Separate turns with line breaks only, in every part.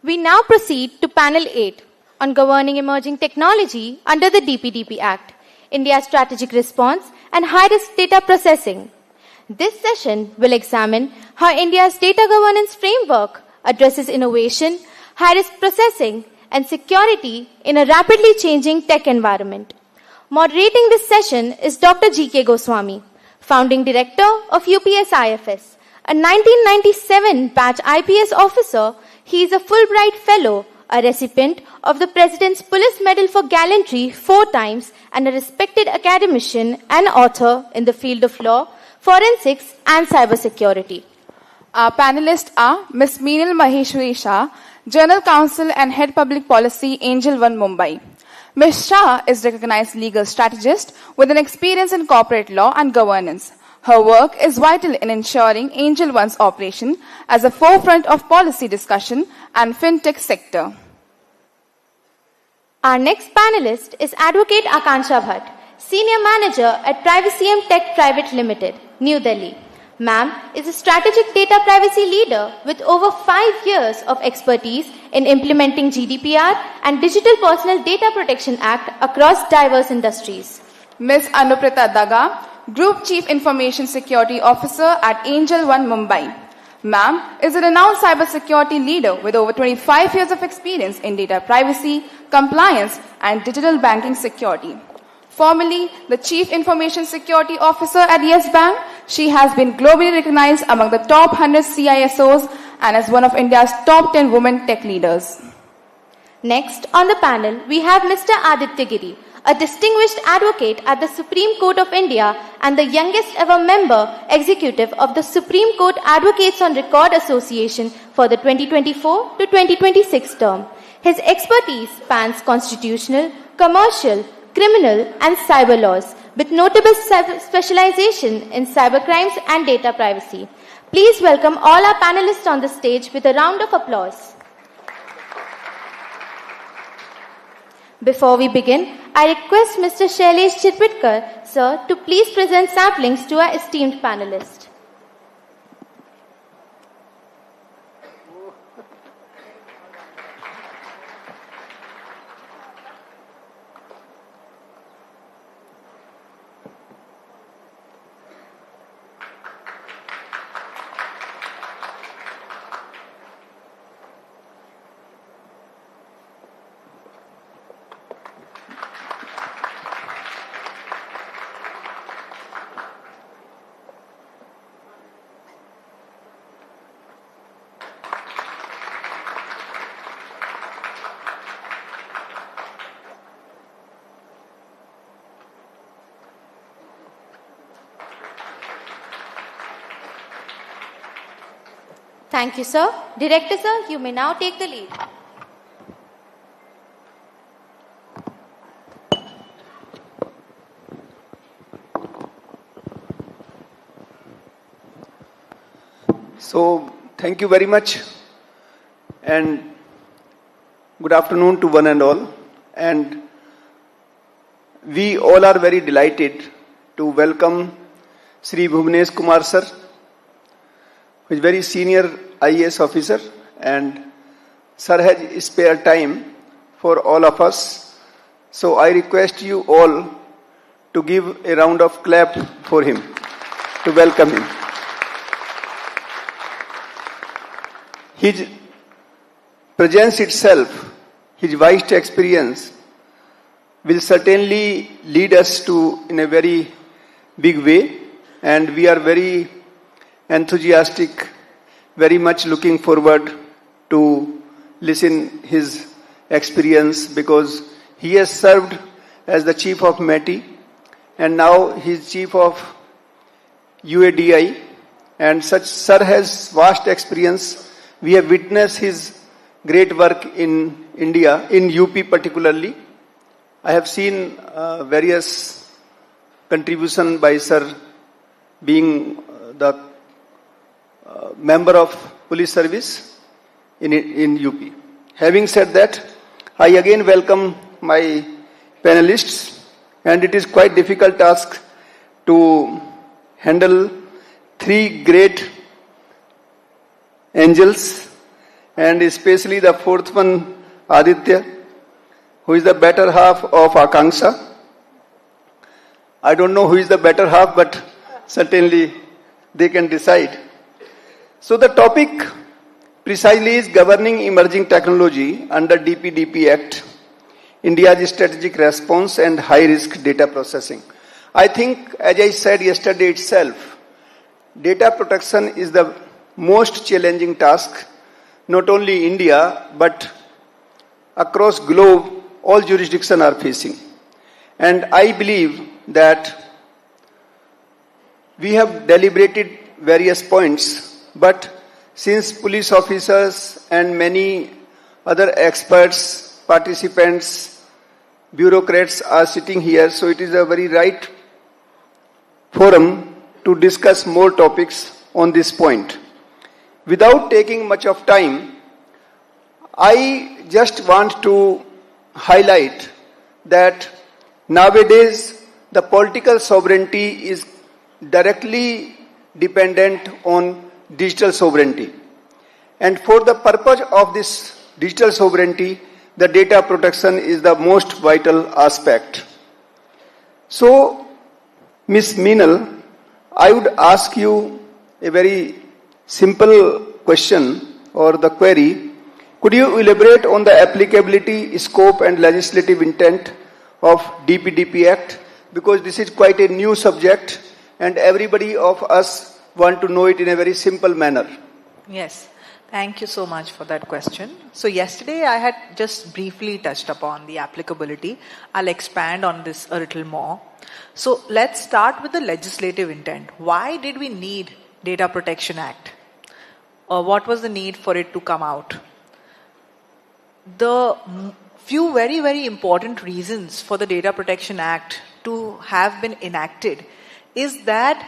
We now proceed to Panel 8 on Governing Emerging Technology under the DPDP Act, India's Strategic Response and High-Risk Data Processing. This session will examine how India's data governance framework addresses innovation, high-risk processing, and security in a rapidly changing tech environment. Moderating this session is Dr. G.K. Goswami, Founding Director of UPSIFS, a 1997 batch IPS officer. He is a Fulbright Fellow, a recipient of the President's Police Medal for Gallantry 4 times, and a respected academician and author in the field of law, forensics, and cybersecurity.
Our panelists are Ms. Meenal Maheshwari Shah, General Counsel and Head Public Policy, Angel One Mumbai. Ms. Shah is recognized legal strategist with an experience in corporate law and governance. Her work is vital in ensuring Angel One's operation as a forefront of policy discussion and fintech sector.
Our next panelist is Advocate Akansha Bhatt, Senior Manager at Privacy M Tech Private Limited, New Delhi. Ma'am is a strategic data privacy leader with over 5 years of expertise in implementing GDPR and Digital Personal Data Protection Act across diverse industries.
Ms. Anuprita Daga, Group Chief Information Security Officer at Angel One Mumbai. Ma'am is a renowned cybersecurity leader with over 25 years of experience in data privacy, compliance, and digital banking security. Formerly the Chief Information Security Officer at Yes Bank, she has been globally recognized among the top 100 CISOs and as one of India's top 10 women tech leaders.
Next on the panel, we have Mr. Aditya Giri, a distinguished advocate at the Supreme Court of India and the youngest ever member executive of the Supreme Court Advocates on Record Association for the 2024 to 2026 term. His expertise spans constitutional, commercial, criminal and cyber laws, with notable specialization in cybercrimes and data privacy. Please welcome all our panelists on the stage with a round of applause. Before we begin, I request Mr. Shailesh Chirpitkar, sir, to please present samplings to our esteemed panelists. Thank you, sir. Director, sir, you may now take the lead.
So, thank you very much and good afternoon to one and all. And we all are very delighted to welcome Sri Bhuvnesh Kumar sir, who is very senior IAS officer, and sir has spare time for all of us. So I request you all to give a round of clap for him, to welcome him. His presence itself, his vast experience, will certainly lead us to in a very big way, and we are very enthusiastic, very much looking forward to listen his experience, because he has served as the chief of METI and now he is chief of UADI, and such sir has vast experience. We have witnessed his great work in India, in UP particularly. I have seen various contribution by sir, being the member of police service in UP. Having said that, I again welcome my panelists, and it is quite difficult task to handle 3 great angels and especially the fourth one, Aditya, who is the better half of Akanksha. I don't know who is the better half, but certainly they can decide. So the topic precisely is governing emerging technology under DPDP Act, India's strategic response and high-risk data processing. I think, as I said yesterday itself, data protection is the most challenging task, not only India, but across globe, all jurisdictions are facing. And I believe that we have deliberated various points, but since police officers and many other experts, participants, bureaucrats are sitting here, so it is a very right forum to discuss more topics on this point. Without taking much of time, I just want to highlight that nowadays the political sovereignty is directly dependent on digital sovereignty. And for the purpose of this digital sovereignty, the data protection is the most vital aspect. So, Ms. Meenal, I would ask you a very simple question or the query. Could you elaborate on the applicability, scope and legislative intent of DPDP Act? Because this is quite a new subject and everybody of us want to know it in a very simple manner.
Yes. Thank you so much for that question. So yesterday I had just briefly touched upon the applicability. I'll expand on this a little more. So let's start with the legislative intent. Why did we need Data Protection Act? Or what was the need for it to come out? The few very, very important reasons for the Data Protection Act to have been enacted is that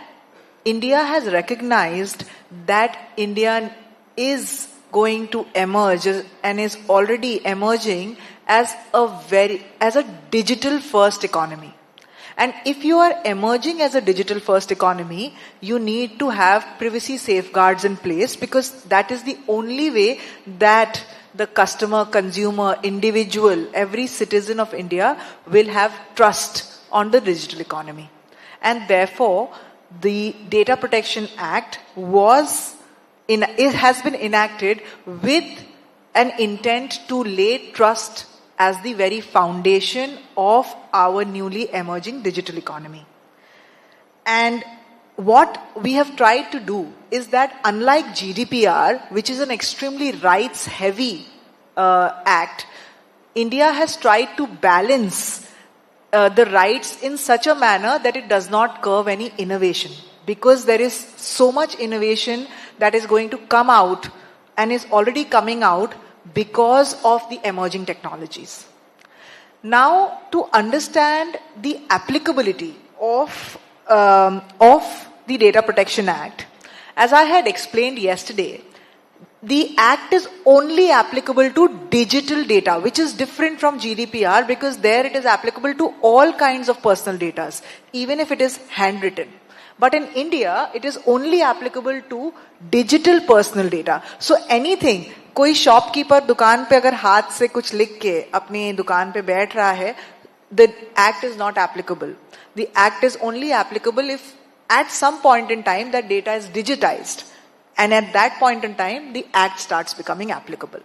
India has recognized that India is going to emerge and is already emerging as a digital first economy. And if you are emerging as a digital first economy, you need to have privacy safeguards in place, because that is the only way that the customer, consumer, individual, every citizen of India will have trust on the digital economy. And therefore, the Data Protection Act it has been enacted with an intent to lay trust as the very foundation of our newly emerging digital economy. And what we have tried to do is that, unlike GDPR, which is an extremely rights-heavy act, India has tried to balance the rights in such a manner that it does not curb any innovation. Because there is so much innovation that is going to come out and is already coming out because of the emerging technologies. Now, to understand the applicability of the Data Protection Act, as I had explained yesterday, the Act is only applicable to digital data, which is different from GDPR, because there it is applicable to all kinds of personal data, even if it is handwritten. But in India, it is only applicable to digital personal data. So anything, कोई shopkeeper दुकान पे अगर हाथ से कुछ लिख के अपनी दुकान पे बैठ रहा है, the act is not applicable. The act is only applicable if at some point in time that data is digitized. And at that point in time, the act starts becoming applicable.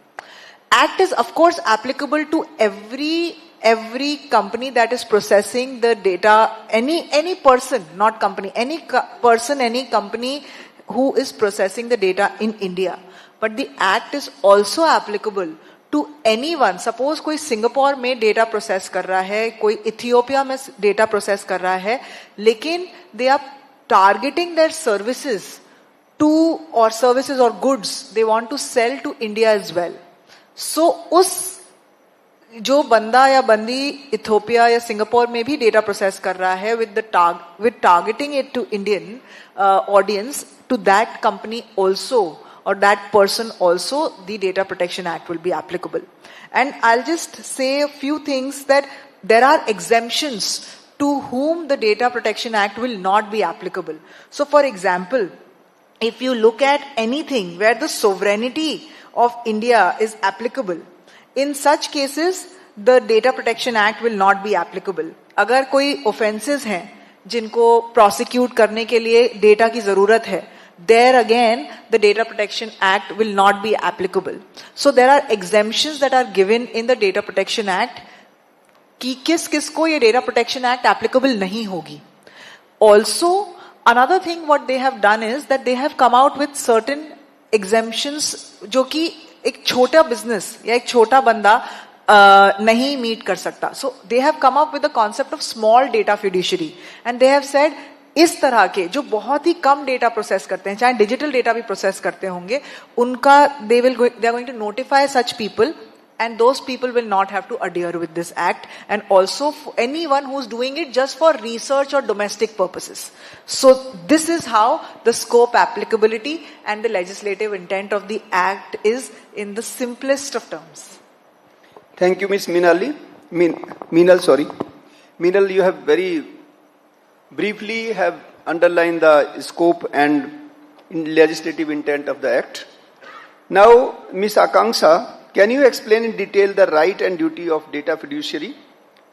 Act is of course applicable to every company that is processing the data, any person, not company, any person, any company who is processing the data in India. But the act is also applicable to anyone. Suppose कोई Singapore में data process कर रहा है, कोई Ethiopia में data process कर रहा है, लेकिन they are targeting their services or goods they want to sell to India as well. So उस जो बंदा या बंदी इथियोपिया या सिंगापुर में भी डेटा प्रोसेस कर रहा है with targeting it to Indian audience, to that company also or that person also, the Data Protection Act will be applicable. And I'll just say a few things, that there are exemptions to whom the Data Protection Act will not be applicable. So for example, if you look at anything where the sovereignty of India is applicable, in such cases, the Data Protection Act will not be applicable. अगर कोई offences हैं जिनको prosecute करने के लिए data की ज़रूरत है, there again the Data Protection Act will not be applicable. So there are exemptions that are given in the Data Protection Act कि किस को ये Data Protection Act applicable नहीं होगी. Also, another thing what they have done is that they have come out with certain exemptions जो कि एक छोटा business या एक छोटा बंदा नहीं मीट कर सकता. So they have come up with the concept of small data fiduciary and they have said इस तरह के जो बहुत ही कम डेटा प्रोसेस करते हैं, चाहे डिजिटल डेटा भी प्रोसेस करते होंगे, उनका they are going to notify such people and those people will not have to adhere with this act, and also anyone who's doing it just for research or domestic purposes. So this is how the scope, applicability and the legislative intent of the act is in the simplest of terms.
Thank you, Ms. Meenal, Meenal, you have very briefly have underlined the scope and legislative intent of the act. Now, Ms. Akanksha, can you explain in detail the right and duty of data fiduciary,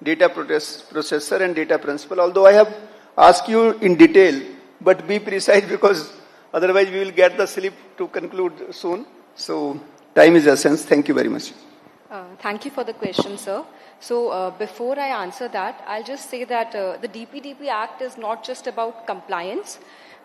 data processor and data principal? Although I have asked you in detail, but be precise because otherwise we will get the slip to conclude soon. So time is essence. Thank you very much.
Thank you for the question, sir. So before I answer that, I'll just say that the DPDP Act is not just about compliance,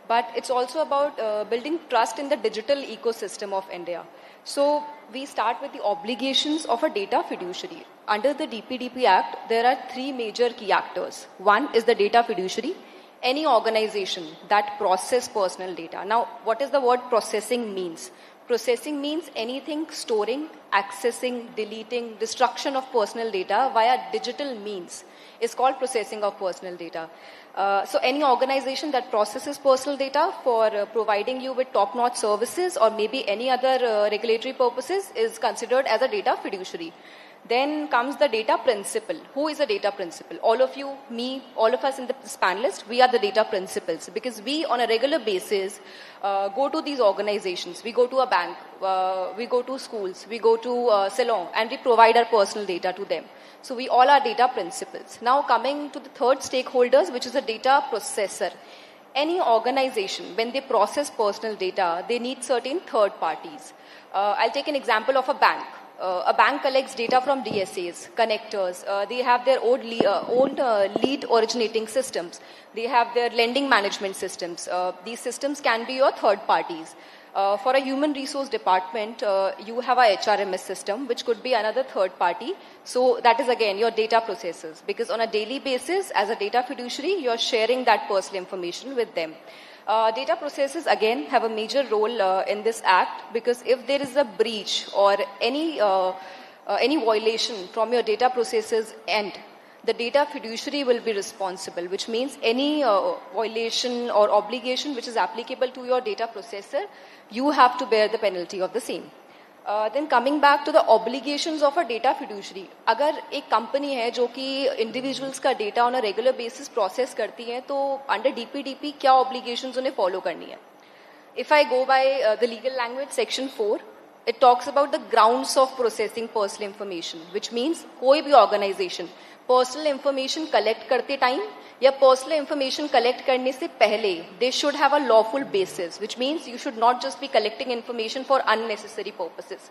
but it's also about building trust in the digital ecosystem of India. So we start with the obligations of a data fiduciary. Under the DPDP Act, there are three major key actors. One is the data fiduciary, any organization that process personal data. Now, what does the word processing means? Processing means anything storing, accessing, deleting, destruction of personal data via digital means is called processing of personal data. So any organization that processes personal data for providing you with top-notch services or maybe any other regulatory purposes is considered as a data fiduciary. Then comes the data principal. Who is a data principal? All of you, me, all of us in this panelist, we are the data principals because we on a regular basis go to these organizations. We go to a bank, we go to schools, we go to a salon and we provide our personal data to them. So we all are data principals. Now coming to the third stakeholders, which is a data processor. Any organization, when they process personal data, they need certain third parties. I'll take an example of a bank. A bank collects data from DSAs, connectors. They have their own lead originating systems. They have their lending management systems. These systems can be your third parties. For a human resource department, you have a HRMS system, which could be another third party. So that is again your data processors, because on a daily basis, as a data fiduciary, you're sharing that personal information with them. Data processors again have a major role in this act, because if there is a breach or any violation from your data processors end, the data fiduciary will be responsible, which means any violation or obligation which is applicable to your data processor, you have to bear the penalty of the same. Then coming back to the obligations of a data fiduciary, अगर एक company है जो कि individuals का data on a regular basis process करती है, तो under DPDP क्या obligations उन्हें follow करनी है? If I go by the legal language, section 4, it talks about the grounds of processing personal information, which means कोई भी organization personal information collect करते time या personal information collect करने से पहले, they should have a lawful basis, which means you should not just be collecting information for unnecessary purposes.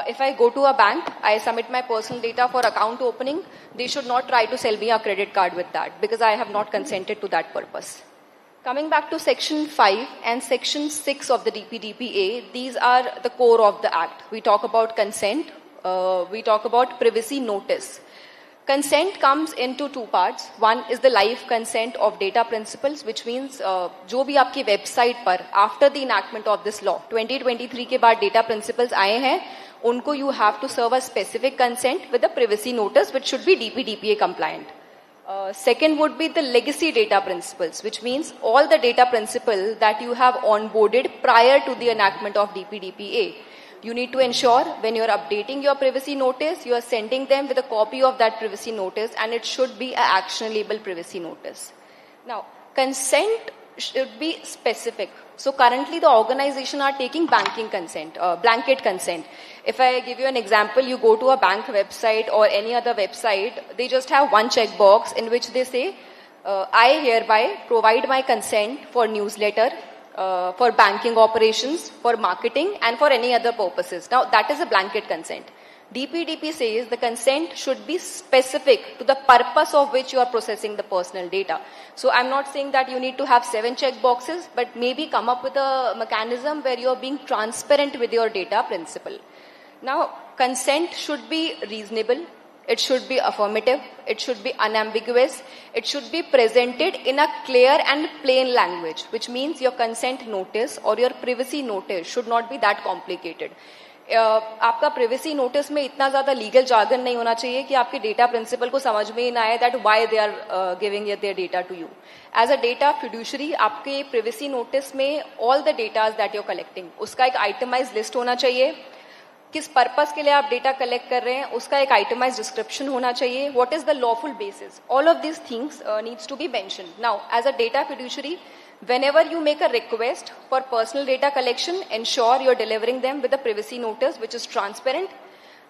If I go to a bank, I submit my personal data for account opening, they should not try to sell me a credit card with that, because I have not consented to that purpose. Coming back to section 5 and section 6 of the DPDPA, these are the core of the act. We talk about consent, we talk about privacy notice. Consent comes into two parts. One is the live consent of data principles, which means जो भी आपकी website पर after the enactment of this law 2023 के बाद data principles आए हैं, उनको you have to serve a specific consent with a privacy notice, which should be DPDPA compliant. Second would be the legacy data principles, which means all the data principles that you have onboarded prior to the enactment of DPDPA. You need to ensure when you are updating your privacy notice, you are sending them with a copy of that privacy notice, and it should be an actionable privacy notice. Now, consent should be specific. So currently the organization are taking banking consent, blanket consent. If I give you an example, you go to a bank website or any other website, they just have one checkbox in which they say, I hereby provide my consent for newsletter, for banking operations, for marketing and for any other purposes. Now that is a blanket consent. DPDP says the consent should be specific to the purpose of which you are processing the personal data. So I'm not saying that you need to have 7 check boxes, but maybe come up with a mechanism where you're being transparent with your data principle. Now, consent should be reasonable, it should be affirmative, it should be unambiguous, it should be presented in a clear and plain language, which means your consent notice or your privacy notice should not be that complicated. आपका privacy notice में इतना ज़्यादा legal jargon नहीं होना चाहिए कि आपके data principle को समझ में ही ना आए that why they are giving their data to you. As a data fiduciary, आपके privacy notice में all the data that you're collecting, उसका एक itemized list होना चाहिए. किस पर्पस के लिए आप डेटा कलेक्ट कर रहे हैं उसका एक आइटमाइज डिस्क्रिप्शन होना चाहिए. What is the lawful basis, all of this things needs to be mentioned. Now as a data fiduciary, whenever you make a request for personal data collection, ensure you're delivering them with a privacy notice which is transparent.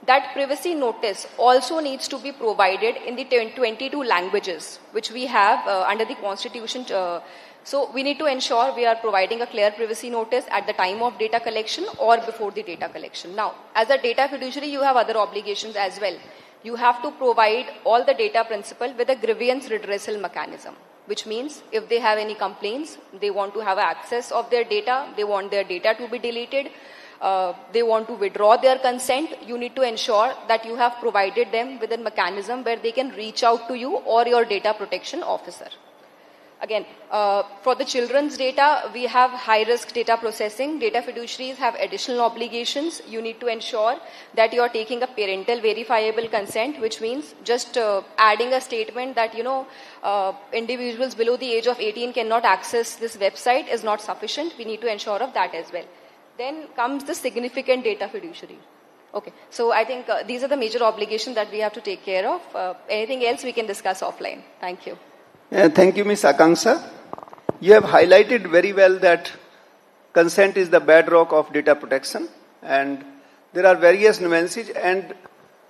That privacy notice also needs to be provided in the 22 languages which we have under the constitution. So we need to ensure we are providing a clear privacy notice at the time of data collection or before the data collection. Now, as a data fiduciary, you have other obligations as well. You have to provide all the data principal with a grievance redressal mechanism, which means if they have any complaints, they want to have access of their data, they want their data to be deleted, they want to withdraw their consent, you need to ensure that you have provided them with a mechanism where they can reach out to you or your data protection officer. Again, for the children's data, we have high-risk data processing. Data fiduciaries have additional obligations. You need to ensure that you are taking a parental verifiable consent, which means just adding a statement that, individuals below the age of 18 cannot access this website is not sufficient. We need to ensure of that as well. Then comes the significant data fiduciary. Okay, so I think these are the major obligations that we have to take care of. Anything else we can discuss offline. Thank you.
Thank you, Ms. Akanksha. You have highlighted very well that consent is the bedrock of data protection, and there are various nuances, and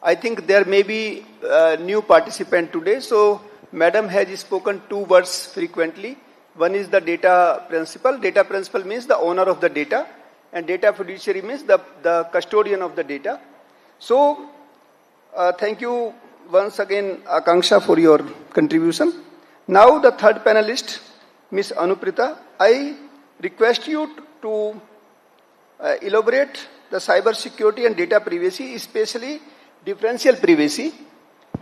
I think there may be a new participant today. So, Madam has spoken 2 words frequently. One is the data principal. Data principal means the owner of the data, and data fiduciary means the custodian of the data. So, thank you once again, Akanksha, for your contribution. Now the third panelist, Ms. Anuprita, I request you to elaborate the cyber security and data privacy, especially differential privacy,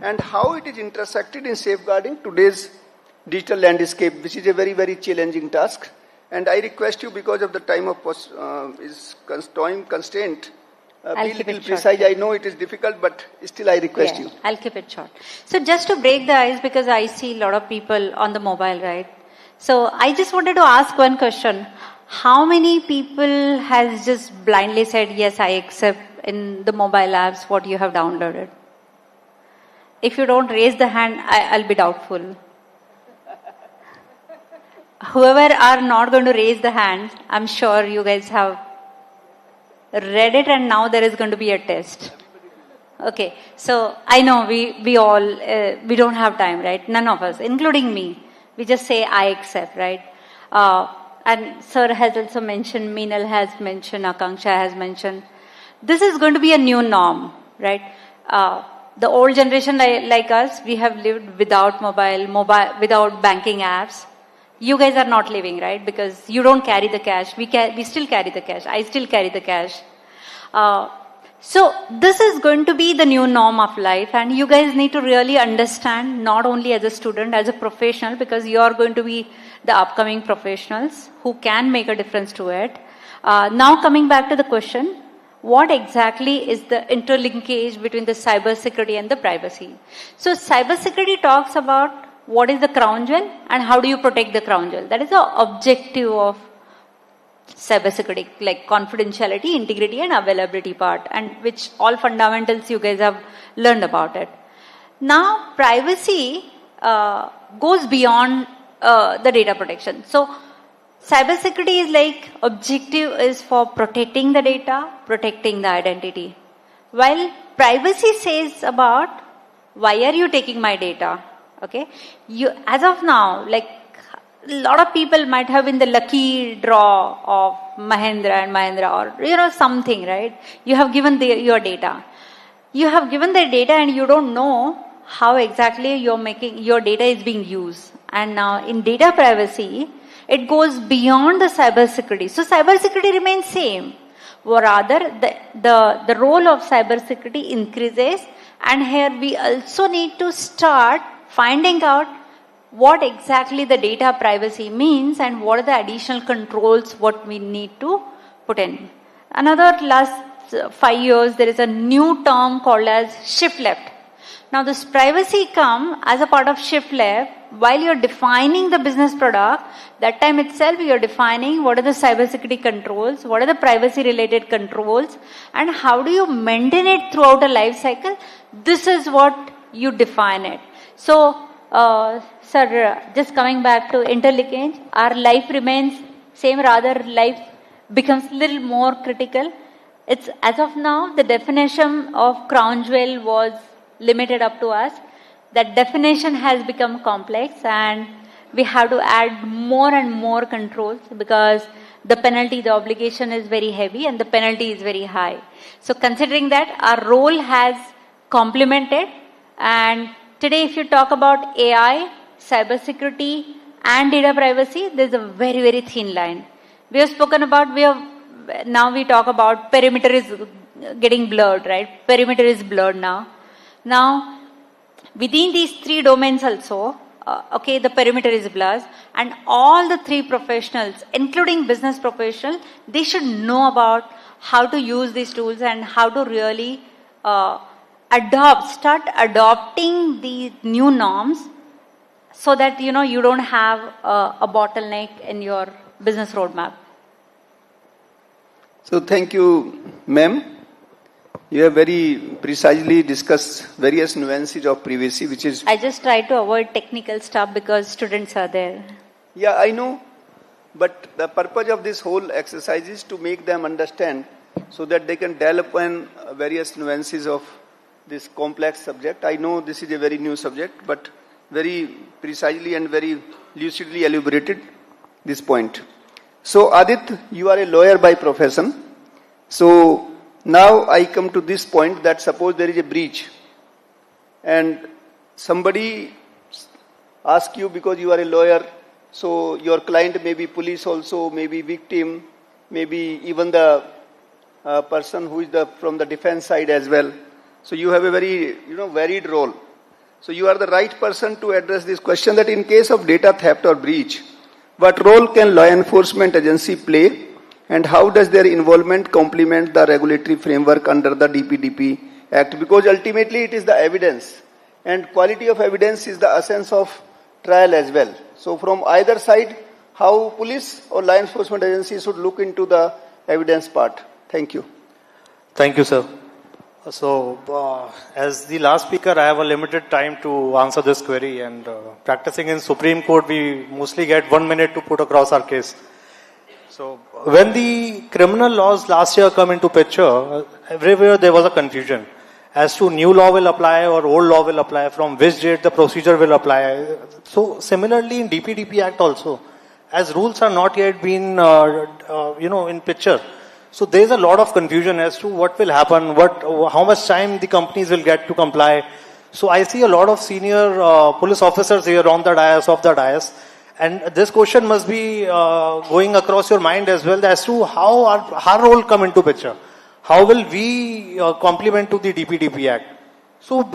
and how it is intersected in safeguarding today's digital landscape, which is a very, very challenging task. And I request you, because of the time constraint, be little precise. I know it is difficult, but still I request you.
I'll keep it short. So just to break the ice, because I see a lot of people on the mobile, right? So I just wanted to ask one question. How many people has just blindly said, yes, I accept in the mobile apps what you have downloaded? If you don't raise the hand, I'll be doubtful. Whoever are not going to raise the hand, I'm sure you guys have read it, and now there is going to be a test. Okay, so I know we all, we don't have time, right? None of us, including me. We just say, I accept, right? And Sir has also mentioned, Meenal has mentioned, Akanksha has mentioned. This is going to be a new norm, right? The old generation like us, we have lived without mobile, without banking apps. You guys are not living, right? Because you don't carry the cash. We still carry the cash. I still carry the cash. So this is going to be the new norm of life, and you guys need to really understand, not only as a student, as a professional, because you are going to be the upcoming professionals who can make a difference to it. Now coming back to the question, what exactly is the interlinkage between the cybersecurity and the privacy? So cybersecurity talks about what is the crown jewel and how do you protect the crown jewel. That is the objective of cybersecurity, like confidentiality, integrity and availability part, and which all fundamentals you guys have learned about it. Now privacy goes beyond the data protection. So cybersecurity is like objective is for protecting the data, protecting the identity. While privacy says about why are you taking my data? Okay, you as of now, like a lot of people might have been the lucky draw of Mahindra and Mahindra or something, right? You have given your data. You have given the data and you don't know how exactly your data is being used. And now in data privacy, it goes beyond the cybersecurity. So cybersecurity remains same. Or rather, the role of cybersecurity increases, and here we also need to start finding out what exactly the data privacy means and what are the additional controls what we need to put in. Another last 5 years, there is a new term called as shift left. Now this privacy come as a part of shift left while you're defining the business product. That time itself you're defining what are the cybersecurity controls, what are the privacy related controls, and how do you maintain it throughout a life cycle. This is what you define it. So, sir, just coming back to interlinkage, our life remains same, rather life becomes a little more critical. It's as of now, the definition of crown jewel was limited up to us. That definition has become complex and we have to add more and more controls because the penalty, the obligation is very heavy and the penalty is very high. So considering that, our role has complemented, and today if you talk about AI, cybersecurity and data privacy, there's a very, very thin line. We have spoken about, now we talk about perimeter is getting blurred, right? Perimeter is blurred now. Now, within these three domains also, the perimeter is blurred, and all the three professionals, including business professionals, they should know about how to use these tools and how to really start adopting the new norms so that, you don't have a bottleneck in your business roadmap.
So thank you, ma'am. You have very precisely discussed various nuances of privacy, which is...
I just try to avoid technical stuff because students are there.
Yeah, I know. But the purpose of this whole exercise is to make them understand so that they can develop on various nuances of this complex subject. I know this is a very new subject, but very precisely and very lucidly elaborated this point. So, Adit, you are a lawyer by profession. So, now I come to this point that suppose there is a breach and somebody asks you because you are a lawyer, so your client may be police also, may be victim, maybe even the person who is from the defense side as well. So you have a very varied role. So you are the right person to address this question that in case of data theft or breach, what role can law enforcement agency play? And how does their involvement complement the regulatory framework under the DPDP Act? Because ultimately it is the evidence. And quality of evidence is the essence of trial as well. So from either side, how police or law enforcement agencies should look into the evidence part. Thank you.
Thank you, sir. So, as the last speaker, I have a limited time to answer this query. And practicing in Supreme Court, we mostly get 1 minute to put across our case. So, when the criminal laws last year come into picture, everywhere there was a confusion as to new law will apply or old law will apply, from which date the procedure will apply. So, similarly in DPDP Act also, as rules are not yet been, in picture. So, there is a lot of confusion as to what will happen, how much time the companies will get to comply. So, I see a lot of senior police officers here on the dais, and this question must be going across your mind as well as to how our role come into picture. How will we complement to the DPDP Act? So,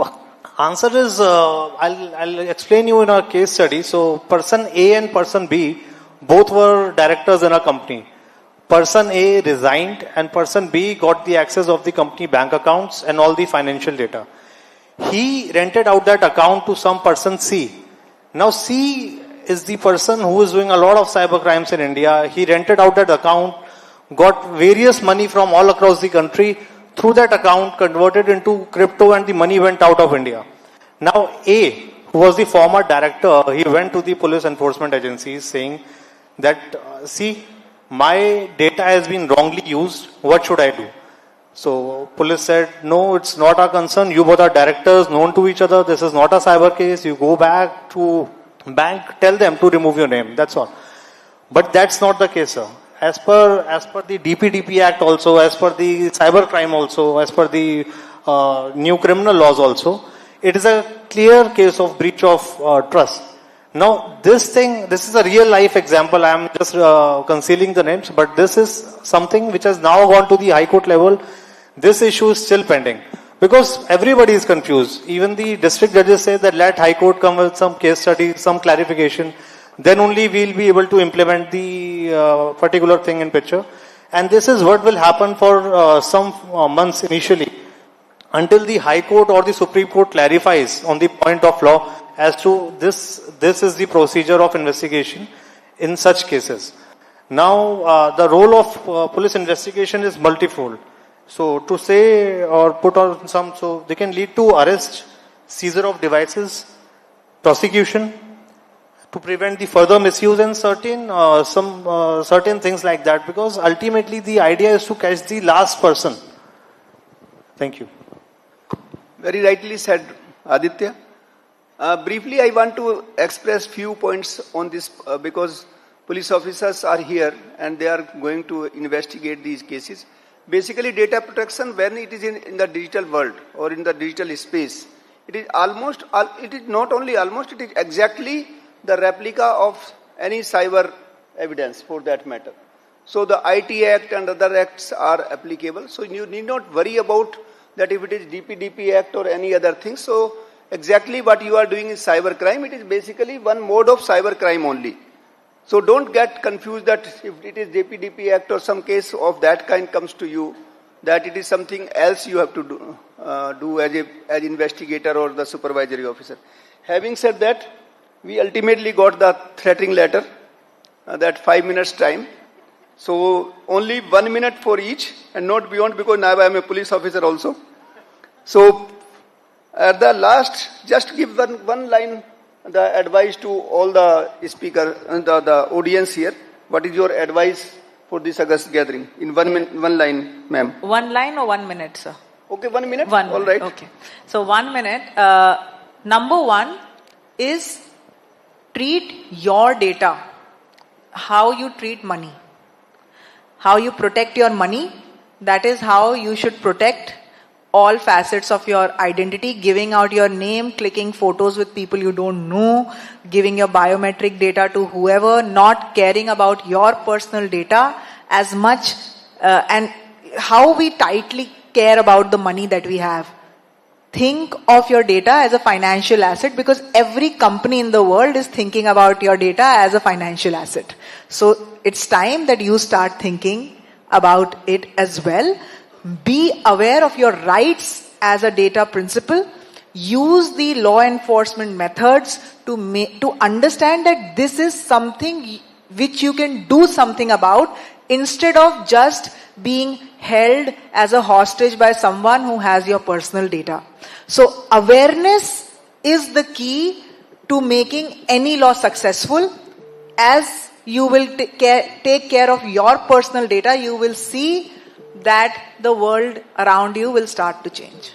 answer is, I'll explain you in our case study. So, person A and person B, both were directors in a company. Person A resigned and person B got the access of the company bank accounts and all the financial data. He rented out that account to some person C. Now, C is the person who is doing a lot of cyber crimes in India. He rented out that account, got various money from all across the country through that account, converted into crypto, and the money went out of India. Now A, who was the former director, he went to the police enforcement agencies saying that, see, my data has been wrongly used, what should I do? So police said, no, it's not our concern. You both are directors known to each other. This is not a cyber case. You go back to bank, tell them to remove your name. That's all. But that's not the case, sir. As per the DPDP Act also, as per the cyber crime also, as per the new criminal laws also, it is a clear case of breach of trust. Now, this is a real life example. I am just concealing the names, but this is something which has now gone to the High Court level. This issue is still pending because everybody is confused. Even the district judges say that let High Court come with some case study, some clarification. Then only we will be able to implement the particular thing in picture. And this is what will happen for some months initially until the High Court or the Supreme Court clarifies on the point of law as to this is the procedure of investigation in such cases. Now, the role of police investigation is multifold. So, to say or put on some, so they can lead to arrest, seizure of devices, prosecution, to prevent the further misuse and certain things like that. Because ultimately the idea is to catch the last person. Thank you.
Very rightly said, Aditya. Briefly, I want to express few points on this because police officers are here and they are going to investigate these cases. Basically, data protection, when it is in the digital world or in the digital space, it is not only almost, it is exactly the replica of any cyber evidence for that matter. So the IT Act and other acts are applicable. So you need not worry about that if it is DPDP Act or any other thing. So exactly what you are doing is cyber crime. It is basically one mode of cyber crime only. So don't get confused that if it is DPDP Act or some case of that kind comes to you, that it is something else you have to do as investigator or the supervisory officer. Having said that, we ultimately got the threatening letter, that 5 minutes time. So only 1 minute for each and not beyond because now I am a police officer also. So at the last, just give one line the advice to all the speakers and the audience here. What is your advice for this August gathering? In one line, ma'am.
1 line or 1 minute, sir?
Okay, 1 minute.
All
minute. Right.
Okay. So 1 minute. Number one is treat your data how you treat money. How you protect your money, that is how you should protect all facets of your identity, giving out your name, clicking photos with people you don't know, giving your biometric data to whoever, not caring about your personal data as much, and how we tightly care about the money that we have. Think of your data as a financial asset because every company in the world is thinking about your data as a financial asset. So it's time that you start thinking about it as well. Be aware of your rights as a data principle. Use the law enforcement methods to understand that this is something which you can do something about instead of just being held as a hostage by someone who has your personal data. So awareness is the key to making any law successful. As you will take care of your personal data, you will see that the world around you will start to change.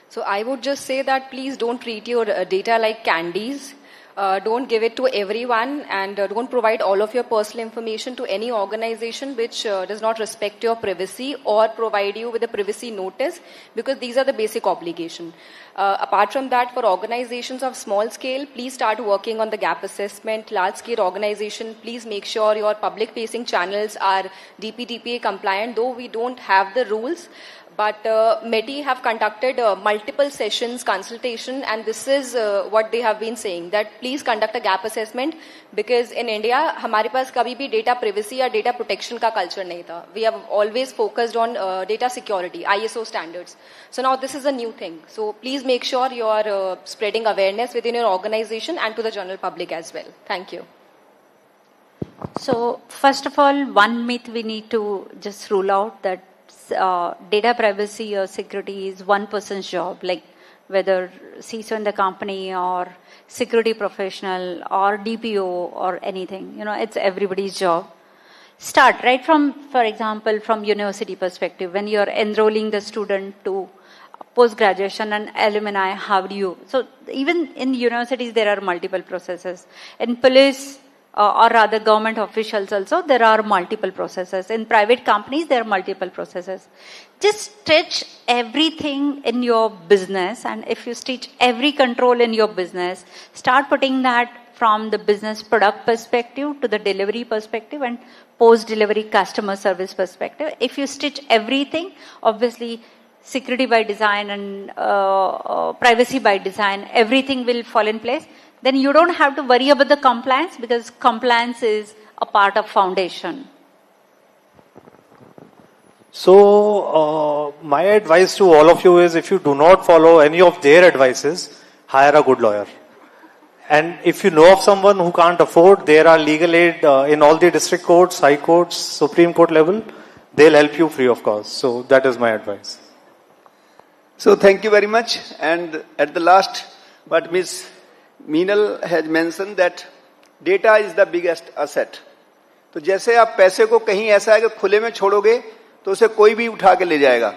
So I would just say that please don't treat your data like candies. Don't give it to everyone and don't provide all of your personal information to any organization which does not respect your privacy or provide you with a privacy notice, because these are the basic obligations. Apart from that, for organizations of small scale, please start working on the gap assessment. Large scale organization, please make sure your public facing channels are DPDPA compliant, though we don't have the rules. But METI have conducted multiple sessions, consultation, and this is what they have been saying, that please conduct a gap assessment, because in India, हमारे पास कभी भी data privacy या data protection का culture नहीं था. We have always focused on data security, ISO standards. So now this is a new thing. So please make sure you are spreading awareness within your organization and to the general public as well. Thank you.
So first of all, one myth we need to just rule out, that data privacy or security is one person's job. Like whether CISO in the company or security professional or DPO or anything. You know, it's everybody's job. Start right from, for example, from university perspective, when you're enrolling the student to post-graduation and alumni, how do you, so even in universities there are multiple processes. In police or rather government officials also, there are multiple processes. In private companies, there are multiple processes. Just stretch everything in your business, and if you stitch every control in your business, start putting that from the business product perspective to the delivery perspective and post-delivery customer service perspective. If you stitch everything, obviously security by design and privacy by design, everything will fall in place. Then you don't have to worry about the compliance, because compliance is a part of foundation.
So, my advice to all of you is, if you do not follow any of their advices, hire a good lawyer. And if you know of someone who can't afford, there are legal aid in all the district courts, high courts, Supreme Court level. They'll help you free of cost. So that is my advice.
So thank you very much. And at the last, what Ms. Meenal has mentioned, that data is the biggest asset. तो जैसे आप पैसे को कहीं ऐसा है कि खुले में छोड़ोगे तो उसे कोई भी उठा के ले जाएगा,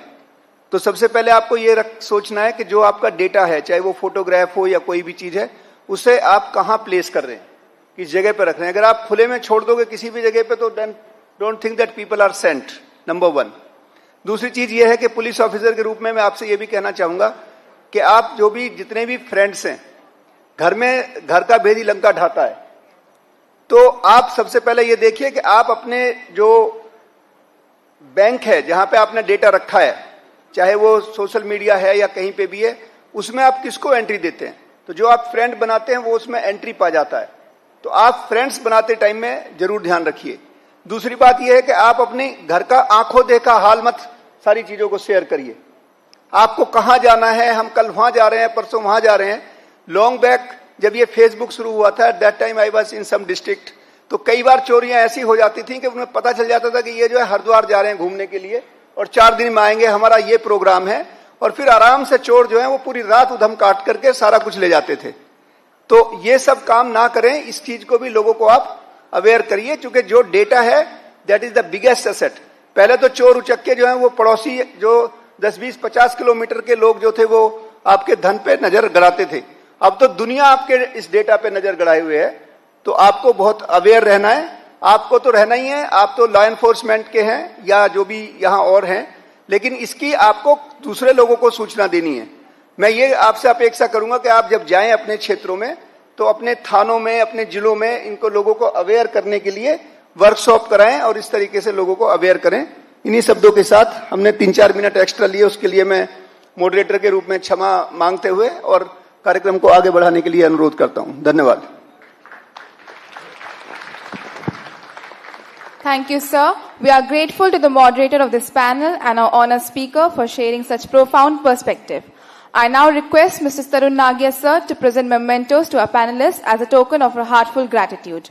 तो सबसे पहले आपको ये सोचना है कि जो आपका डेटा है, चाहे वो फोटोग्राफ हो या कोई भी चीज है, उसे आप कहाँ प्लेस कर रहे हैं, किस जगह पे रख रहे हैं. अगर आप खुले में छोड़ दोगे किसी भी जगह पे, तो then don't think that people are sent, number one. दूसरी चीज ये है कि पुलिस ऑफिसर के रूप में मैं आपसे ये भी कहना चाहूंगा कि आप जो भी जितने भी फ्रेंड्स हैं, घर में घर का भेदी लंका ढाता है, तो आप सबसे पहले ये देखिए कि आप अपने जो बैंक है जहां पे आपने डेटा रखा है, चाहे वो सोशल मीडिया है या कहीं पे भी है, उसमें आप किसको एंट्री देते हैं. तो जो आप फ्रेंड बनाते हैं वो उसमें एंट्री पा जाता है. तो आप फ्रेंड्स बनाते टाइम में जरूर ध्यान रखिए. दूसरी बात यह है कि आप अपने घर का आंखों देखा हाल मत सारी चीजों को शेयर करिए. आपको कहां जाना है, हम कल वहां जा रहे हैं, परसों वहां जा रहे हैं. लॉन्ग बैक जब ये फेसबुक शुरू हुआ था, at that time I was in some district, तो कई बार चोरियां ऐसी हो जाती थी कि उन्हें पता चल जाता था कि ये जो है हरिद्वार जा रहे हैं घूमने के लिए और 4 दिन में आएंगे, हमारा ये प्रोग्राम है, और फिर आराम से चोर जो है वो पूरी रात उधम काट करके सारा कुछ ले जाते थे. तो ये सब काम ना करें, इस चीज को भी लोगों को आप अवेयर करिए, क्योंकि जो डेटा है that is the biggest asset. पहले तो चोर उचक्के जो है वो पड़ोसी जो 10, 20, 50 किलोमीटर के लोग जो थे वो आपके धन पे नजर गड़ाते थे. अब तो दुनिया आपके इस डेटा पे नजर गड़ाए हुए है. तो आपको बहुत अवेयर रहना है. आपको तो रहना ही है, आप तो लॉ एनफोर्समेंट के हैं या जो भी यहाँ और हैं, लेकिन इसकी आपको दूसरे लोगों को सूचना देनी है. मैं ये आपसे अपेक्षा करूंगा कि आप जब जाएं अपने क्षेत्रों में, तो अपने थानों में, अपने जिलों में इनको लोगों को अवेयर करने के लिए वर्कशॉप कराएं और इस तरीके से लोगों को अवेयर करें. इन्हीं शब्दों के साथ हमने 3-4 मिनट एक्स्ट्रा लिए, उसके लिए मैं मॉडरेटर के रूप में क्षमा मांगते हुए और कार्यक्रम को आगे बढ़ाने के लिए अनुरोध करता हूं. धन्यवाद.
Thank you, sir. We are grateful to the moderator of this panel and our honored speaker for sharing such profound perspective. I now request Mr. Tarun Nagia, sir, to present mementos to our panelists as a token of our heartfelt gratitude.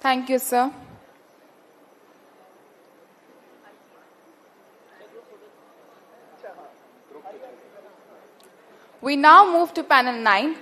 Thank you, sir. We now move to panel 9.